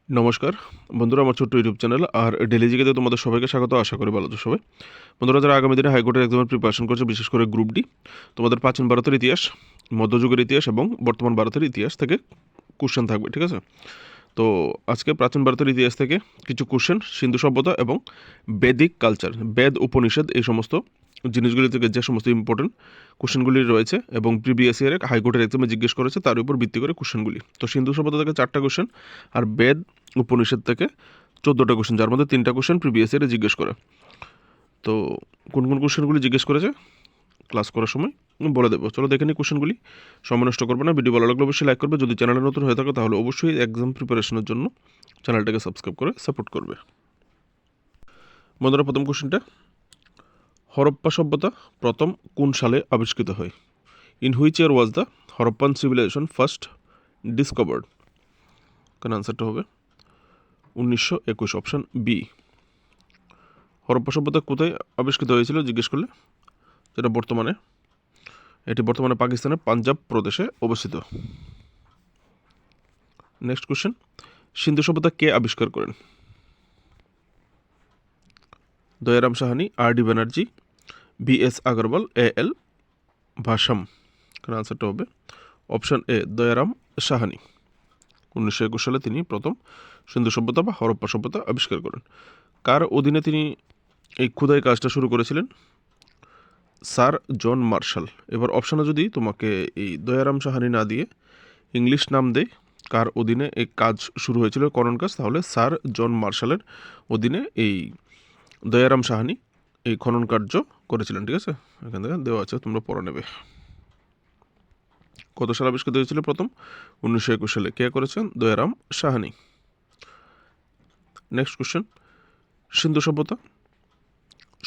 নমস্কার বন্ধুরা, আমার ছোট্ট ইউটিউব চ্যানেল আর ডেলি জিকেতে তোমাদের সবাইকে স্বাগত। আশা করি ভালো আছো সবাই। বন্ধুরা, যারা আগামী দিনে হাইকোর্টের এক্সামের প্রিপারেশন করছে, বিশেষ করে গ্রুপ ডি, তোমাদের প্রাচীন ভারতের ইতিহাস, মধ্যযুগের ইতিহাস এবং বর্তমান ভারতের ইতিহাস থেকে কোশ্চেন থাকবে, ঠিক আছে? তো আজকে প্রাচীন ভারতের ইতিহাস থেকে কিছু কোশ্চেন, সিন্ধু সভ্যতা এবং বেদিক কালচার, বেদ উপনিষদ, এই সমস্ত জিনিসগুলি থেকে যে সমস্ত ইম্পর্টেন্ট কোশ্চেনগুলি রয়েছে এবং প্রিভিয়াস ইয়ারে হাইকোর্টের এক্সামে জিজ্ঞেস করেছে, তার উপর ভিত্তি করে কোশ্চেনগুলি। তো সিন্ধু সভ্যতা থেকে 4টা কোশ্চেন আর বেদ উপনিষদ থেকে 14টা কোশ্চেন, যার মধ্যে 3টা কোশ্চেন প্রিভিয়াস ইয়ারে জিজ্ঞেস করে। তো কোন কোন কোশ্চেনগুলি জিজ্ঞেস করেছে ক্লাস করার সময় বলে দেবো। চলো দেখে নিই কোশ্চেনগুলি। সময় নষ্ট করবে না। ভিডিও ভালো লাগলে অবশ্যই লাইক করবে। যদি চ্যানেলে নতুন হয়ে থাকে তাহলে অবশ্যই এক্সাম প্রিপারেশনের জন্য চ্যানেলটাকে সাবস্ক্রাইব করে সাপোর্ট করবে। বন্ধুরা, প্রথম কোশ্চেনটা, হরপ্পা সভ্যতা প্রথম কোন সালে আবিষ্কৃত হয়? In which year was the Harappan civilization first discovered? কারণ আনসারটা হবে 1921, অপশান বি। হরপ্পা সভ্যতা কোথায় আবিষ্কৃত হয়েছিল জিজ্ঞেস করলে, এটি বর্তমানে পাকিস্তানের পাঞ্জাব প্রদেশে অবস্থিত। নেক্সট কোশ্চেন, সিন্ধু সভ্যতা কে আবিষ্কার করেন? দয়ারাম সাহানি, আর D Banerjee, B S Agarwal, এ এল ভাসাম? কারণ আনসারটা হবে অপশান এ, দয়ারাম সাহানি। 1921 সালে তিনি প্রথম সিন্ধু সভ্যতা বা হরপ্পা সভ্যতা আবিষ্কার করেন। কার অধীনে তিনি এই খোদাই কাজটা শুরু করেছিলেন? Sir John Marshall. এবার অপশানে যদি তোমাকে এই দয়ারাম সাহানি না দিয়ে ইংলিশ নাম দেয় কার অধীনে এই কাজ শুরু হয়েছিল, খনন কাজ, তাহলে স্যার জন মার্শালের অধীনে এই দয়ারাম সাহানি এই খনন কার্য করেছিলেন, ঠিক আছে? এখান থেকে দেওয়া আছে, তোমরা পড়ে নেবে। কত সালে আবিষ্কৃত হয়েছিল প্রথম? 1921 সালে। কে করেছেন? দয়ারাম সাহানি। নেক্সট কোশ্চেন, সিন্ধু সভ্যতা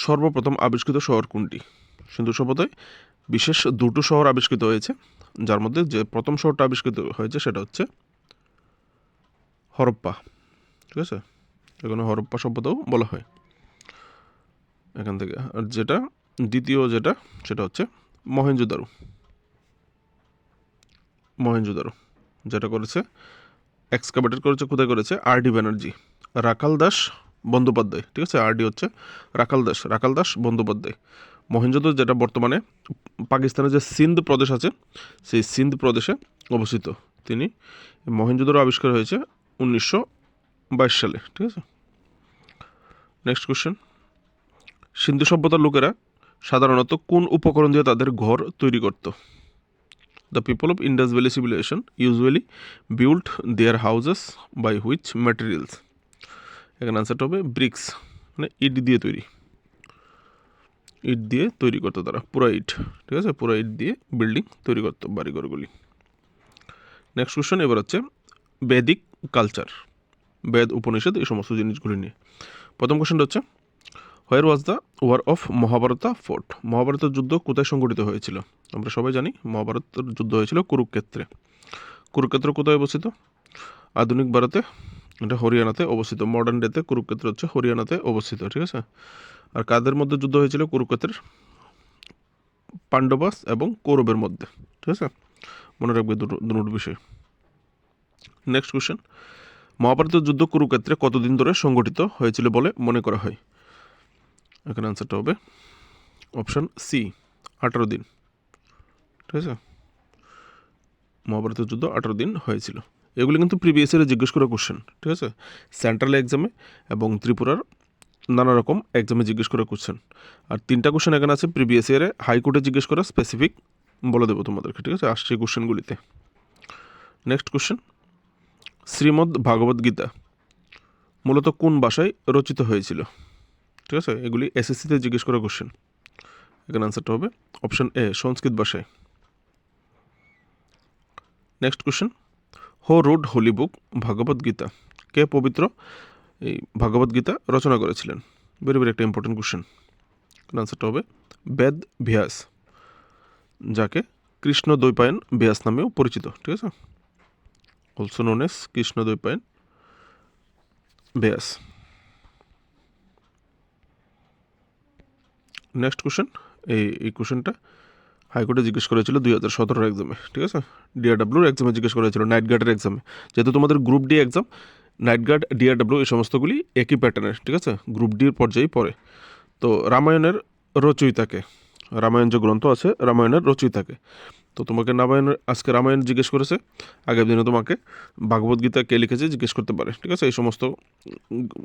সর্বপ্রথম আবিষ্কৃত শহর কোনটি? সিন্ধু সভ্যতায় বিশেষ দুটো শহর আবিষ্কৃত হয়েছে, যার মধ্যে যে প্রথম শহরটা আবিষ্কৃত হয়েছে সেটা হচ্ছে হরপ্পা, ঠিক আছে? এখানে হরপ্পা সভ্যতাও বলা হয় এখান থেকে। আর যেটা দ্বিতীয় সেটা হচ্ছে মহেঞ্জোদারো, যেটা করেছে, এক্সকাভেটেড করেছে, কোথায় করেছে? আর ডি ব্যানার্জি, রাখাল দাস বন্দ্যোপাধ্যায়, ঠিক আছে? আর ডি হচ্ছে রাখাল দাস বন্দ্যোপাধ্যায়। মহেঞ্জোদারো যেটা বর্তমানে পাকিস্তানের যে সিন্ধ প্রদেশ আছে, সেই সিন্ধ প্রদেশে অবস্থিত। তিনি মহেঞ্জোদারো আবিষ্কার হয়েছে 1922 সালে, ঠিক আছে? নেক্সট কোশ্চেন, সিন্ধু সভ্যতার লোকেরা সাধারণত কোন উপকরণ দিয়ে তাদের ঘর তৈরি করত? The people of Indus valley civilization usually build their houses by which materials? এখানে আনসারটা হবে ব্রিক্স, মানে ইট দিয়ে তৈরি করতো তারা, পুরো ইট, ঠিক আছে? পুরো ইট দিয়ে বিল্ডিং তৈরি করতো, বাড়িঘরগুলি। নেক্সট কোশ্চেন এবার হচ্ছে বেদিক কালচার, বেদ উপনিষদ, এই সমস্ত জিনিসগুলি নিয়ে। প্রথম কোশ্চেনটা হচ্ছে, where was the war of Mahabharata fought? মহাভারতের যুদ্ধ কোথায় সংঘটিত হয়েছিল? আমরা সবাই জানি মহাভারতের যুদ্ধ হয়েছিল কুরুক্ষেত্রে। কুরুক্ষেত্র কোথায় অবস্থিত? আধুনিক ভারতে এটা হরিয়ানাতে অবস্থিত। মডার্ন ডেতে কুরুক্ষেত্র হচ্ছে হরিয়ানাতে অবস্থিত, ঠিক আছে? আর কাদের মধ্যে যুদ্ধ হয়েছিল কুরুক্ষেত্রের? পাণ্ডবাস এবং কৌরবের মধ্যে, ঠিক আছে? মনে রাখবে দুটো বিষয়। নেক্সট কোশ্চেন, মহাভারতের যুদ্ধ কুরুক্ষেত্রে কতদিন ধরে সংগঠিত হয়েছিল বলে মনে করা হয়? এখানে আনসারটা হবে অপশান সি, 18 দিন, ঠিক আছে? মহাভারতের যুদ্ধ 18 দিন হয়েছিল। এগুলি কিন্তু প্রিভিয়াস ইয়ারে জিজ্ঞেস করা কোশ্চেন, ঠিক আছে? সেন্ট্রাল এক্সামে এবং ত্রিপুরার নানা রকম এক্সামে জিজ্ঞেস করা কোশ্চেন। আর 3টা কোশ্চেন এখানে আছে প্রিভিয়াস ইয়ারে হাইকোর্টে জিজ্ঞেস করা, স্পেসিফিক বলে দেবো তোমাদেরকে, ঠিক আছে? আসছে কোশ্চেনগুলিতে। নেক্সট কোশ্চেন, শ্রীমদ্ ভাগবত গীতা মূলত কোন ভাষায় রচিত হয়েছিল? ঠিক আছে, এগুলি এসএসসিতে জিজ্ঞেস করা কোশ্চেন। এখানে আনসারটা হবে অপশান এ, সংস্কৃত ভাষায়। Next question, who wrote holy book Bhagavad Gita? কে পবিত্র এই ভাগবত গীতা রচনা করেছিলেন? ভেরি ভেরি একটা ইম্পর্টেন্ট কোশ্চেন। আনসারটা হবে বেদ ব্যাস, যাকে কৃষ্ণ দ্বৈপায়ন ব্যাস নামেও পরিচিত, ঠিক আছে? Also known as Krishna Dvaipayana ব্যাস। নেক্সট কোশ্চেন, এই কোশ্চেনটা হাইকোর্টে জিজ্ঞেস করেছিল 2017 এক্সামে, ঠিক আছে? ডিআরডব্লিউর এক্সামে জিজ্ঞেস করেছিল, নাইট গার্ডের এক্সামে। যেহেতু তোমাদের group D exam, night guard, DRW এই সমস্তগুলি একই প্যাটার্নের, ঠিক আছে, গ্রুপ ডির পর্যায়ে পড়ে। তো রামায়ণের রচয়িতাকে, রামায়ণ যে গ্রন্থ আছে রামায়ণের রচয়িতাকে, তো তোমাকে আজকে রামায়ণ জিজ্ঞেস করেছে, আগের দিনে তোমাকে ভাগবত গীতা কে লিখেছে জিজ্ঞেস করতে পারে, ঠিক আছে। এই সমস্ত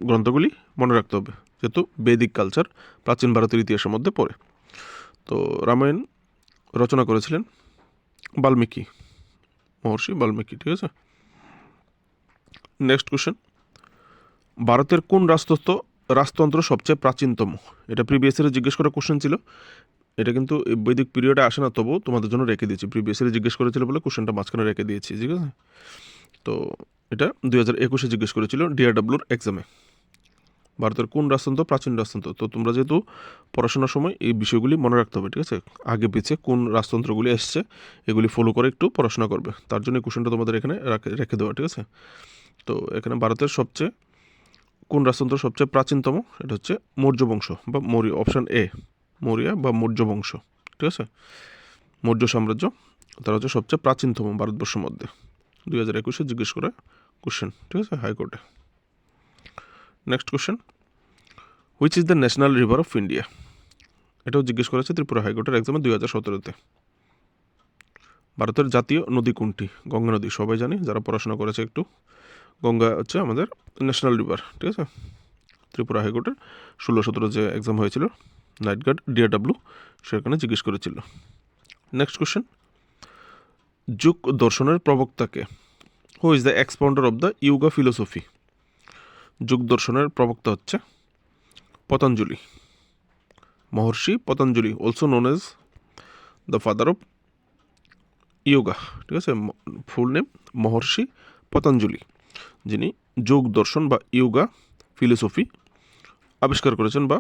গ্রন্থগুলি মনে রাখতে হবে, যেহেতু বৈদিক কালচার প্রাচীন ভারতের ইতিহাসের মধ্যে পড়ে। তো রামায়ণ রচনা করেছিলেন বাল্মীকি, মহর্ষি বাল্মীকি, ঠিক আছে। নেক্সট কোশ্চেন, ভারতের কোন রাজতন্ত্র সবচেয়ে প্রাচীনতম? এটা প্রিভিয়াস ইয়ারে জিজ্ঞেস করা কোশ্চেন ছিল, এটা কিন্তু বৈদিক পিরিয়ডে আসে না, তবুও তোমাদের জন্য রেখে দিয়েছি, প্রিভিয়াস ইয়ারে জিজ্ঞেস করেছিল বলে কোশ্চেনটা মাঝখানে রেখে দিয়েছি, ঠিক আছে। তো এটা 2021-এ জিজ্ঞেস করেছিল ডিআরডব্লিউর এক্সামে, ভারতের কোন রাজতন্ত্র প্রাচীন রাজতন্ত্র। তো তোমরা যেহেতু পড়াশোনার সময় এই বিষয়গুলি মনে রাখতে হবে, ঠিক আছে, আগে পিছিয়ে কোন রাজতন্ত্রগুলি এসছে এগুলি ফলো করে একটু পড়াশোনা করবে, তার জন্য এই কোশ্চেনটা তোমাদের এখানে রেখে দেওয়া, ঠিক আছে। তো এখানে ভারতের কোন রাজতন্ত্র সবচেয়ে প্রাচীনতম, এটা হচ্ছে মৌর্য বংশ বা মৌর্য, অপশান এ মৌর্য বা মৌর্য বংশ, ঠিক আছে। মৌর্য সাম্রাজ্য, তারা হচ্ছে সবচেয়ে প্রাচীনতম ভারতবর্ষের মধ্যে, 2021-এ জিজ্ঞেস করা কোশ্চেন, ঠিক আছে, হাইকোর্টে। Next question, which is the national river of India? এটাও জিজ্ঞেস করেছে ত্রিপুরা হাইকোর্টের এক্সামে 2017-তে। ভারতের জাতীয় নদী কোনটি? গঙ্গা নদী, সবাই জানি যারা পড়াশোনা করেছে একটু। গঙ্গা হচ্ছে আমাদের ন্যাশনাল রিভার, ঠিক আছে। ত্রিপুরা হাইকোর্টের 16-17 যে এক্সাম হয়েছিল নাইট গার্ড ডিআরডব্লিউ, সেখানে জিজ্ঞেস করেছিল। নেক্সট কোশ্চেন, যুগ দর্শনের প্রবক্তাকে? Who is the expounder of the yoga philosophy? যুগ দর্শনের প্রবক্তা হচ্ছে Patanjali, Maharshi Patanjali, also known as the father of yoga, ঠিক আছে, ফুল নেম মহর্ষি পতঞ্জলি, যিনি যোগ দর্শন বা ইয়োগা ফিলোসফি আবিষ্কার করেছেন বা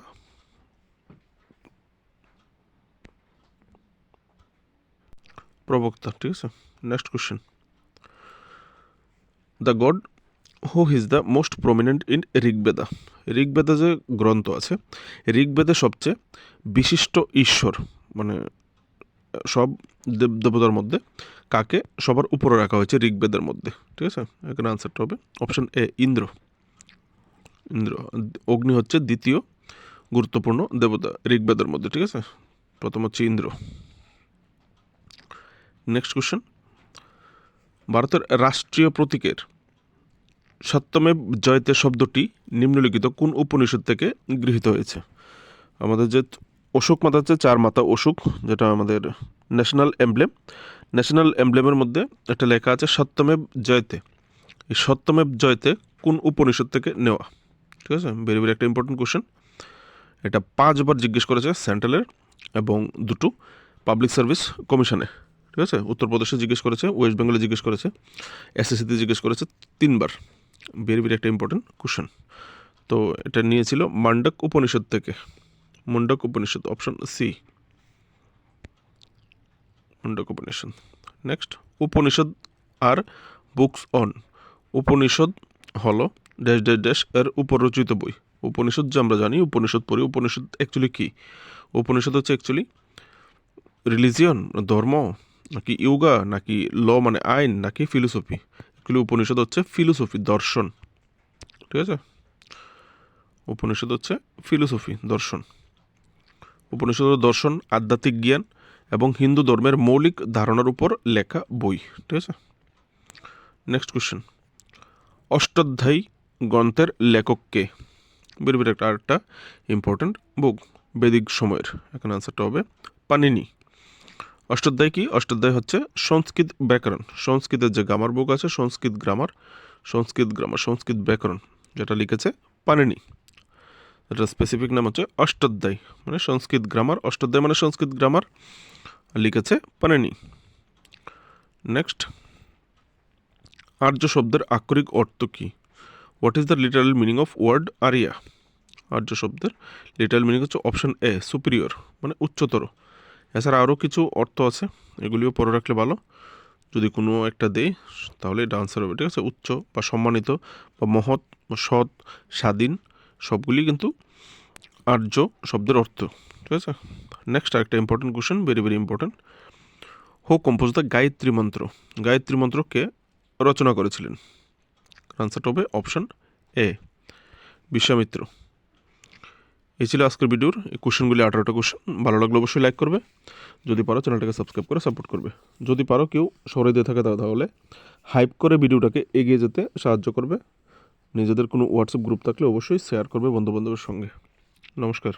প্রবক্তা, ঠিক আছে। Next question, the god who is the most prominent in Rigveda? Rigveda যে গ্রন্থ আছে, ঋগ্বেদে সবচেয়ে বিশিষ্ট ঈশ্বর, মানে সব দেবতার মধ্যে কাকে সবার উপরে রাখা হয়েছে ঋগ্বেদের মধ্যে, ঠিক আছে। এখানে আনসারটা হবে অপশন এ ইন্দ্র। ইন্দ্র, অগ্নি হচ্ছে দ্বিতীয় গুরুত্বপূর্ণ দেবতা ঋগ্বেদের মধ্যে, ঠিক আছে, প্রথম হচ্ছে ইন্দ্র। নেক্সট কোশ্চেন, ভারতের রাষ্ট্রীয় প্রতীকের সত্যমেব জয়তে শব্দটি নিম্নলিখিত কোন উপনিষদ থেকে গৃহীত হয়েছে? আমাদের যে অশোক মাতা হচ্ছে 4 মাতা অশোক, যেটা আমাদের ন্যাশনাল এমব্লেম, ন্যাশনাল এমব্লেমের মধ্যে একটা লেখা আছে সত্যমেব জয়তে। এই সত্যমেব জয়তে কোন উপনিষদ থেকে নেওয়া, ঠিক আছে, ভেরি ভেরি একটা ইম্পর্টেন্ট কোশ্চেন। এটা 5 বার জিজ্ঞেস করেছে সেন্ট্রালের এবং 2টো পাবলিক সার্ভিস কমিশনে, ঠিক আছে। উত্তরপ্রদেশে জিজ্ঞেস করেছে, ওয়েস্ট বেঙ্গলে জিজ্ঞেস করেছে, এসএসসিতে জিজ্ঞেস করেছে 3 বার, ভেরি ভেরি একটা ইম্পর্টেন্ট কোশ্চেন। তো এটা নিয়েছিল মান্ডক উপনিষদ থেকে, Mundak Upanishad, option C Mundak Upanishad. Next, Upanishad আর বুকস অন। উপনিষদ হলো ড্যাশ ড্যাশ ড্যাশ এর উপর রচিত বই। উপনিষদ যে আমরা জানি উপনিষদ পড়ি, উপনিষদ অ্যাকচুয়ালি কী? উপনিষদ হচ্ছে অ্যাকচুয়ালি রিলিজিয়ন, ধর্ম, নাকি ইয়োগা, নাকি ল মানে আইন, নাকি ফিলোসফি? অ্যাকচুয়ালি উপনিষদ হচ্ছে ফিলোসফি, দর্শন, ঠিক আছে। উপনিষদ হচ্ছে ফিলোসফি, দর্শন। উপনিষদ দর্শন, আধ্যাত্মিক জ্ঞান এবং হিন্দু ধর্মের মৌলিক ধারণার উপর লেখা বই, ঠিক আছে। নেক্সট কোশ্চেন, অষ্টাধ্যায়ী গ্রন্থের লেখক কে? বের বের একটা ইম্পর্টেন্ট বুক বৈদিক সময়ের, এখানে আনসারটা হবে পানিনি। অষ্টাধ্যায় কি? অষ্টাধ্যায় হচ্ছে সংস্কৃত ব্যাকরণ, সংস্কৃতের যে গ্রামার বুক আছে, সংস্কৃত গ্রামার, সংস্কৃত ব্যাকরণ, যেটা লিখেছে পানিনি। এটা স্পেসিফিক নাম হচ্ছে অষ্টাধ্যায়, মানে সংস্কৃত গ্রামার, অষ্টাধ্যায় মানে সংস্কৃত গ্রামার, লিখেছে পানিনি। নেক্সট, আর্য শব্দের আক্ষরিক অর্থ কী? What is the literal meaning of word Arya? Arya শব্দের লিটারাল মিনিং হচ্ছে অপশন এ সুপিরিয়র, মানে উচ্চতর। এছাড়া আরও কিছু অর্থ আছে, এগুলিও পরে রাখলে ভালো, যদি কোনো একটা দেই তাহলে এটা আনসার হবে, ঠিক আছে। উচ্চ বা সম্মানিত বা মহৎ বা সৎ, স্বাধীন, সবগুলি কিন্তু আর্য শব্দের অর্থ, ঠিক আছে। নেক্সট আরেকটা important question, very very important, who compose the Gayatri মন্ত্র? গায়ত্রী মন্ত্রকে রচনা করেছিলেন? আনসারটা হবে অপশান এ, বিশ্বামিত্র। এই ছিল আজকের ভিডিওর এই কোশ্চেনগুলি, 18টা কোশ্চেন। ভালো লাগলে অবশ্যই লাইক করবে, যদি পারো চ্যানেলটাকে সাবস্ক্রাইব করে সাপোর্ট করবে। যদি পারো কেউ সরে দিয়ে থাকে তাহলে হাইপ করে ভিডিওটাকে এগিয়ে যেতে সাহায্য করবে। নিজেদের কোনো হোয়াটসঅ্যাপ গ্রুপ থাকলে অবশ্যই শেয়ার করবে বন্ধুবান্ধবের সঙ্গে। নমস্কার।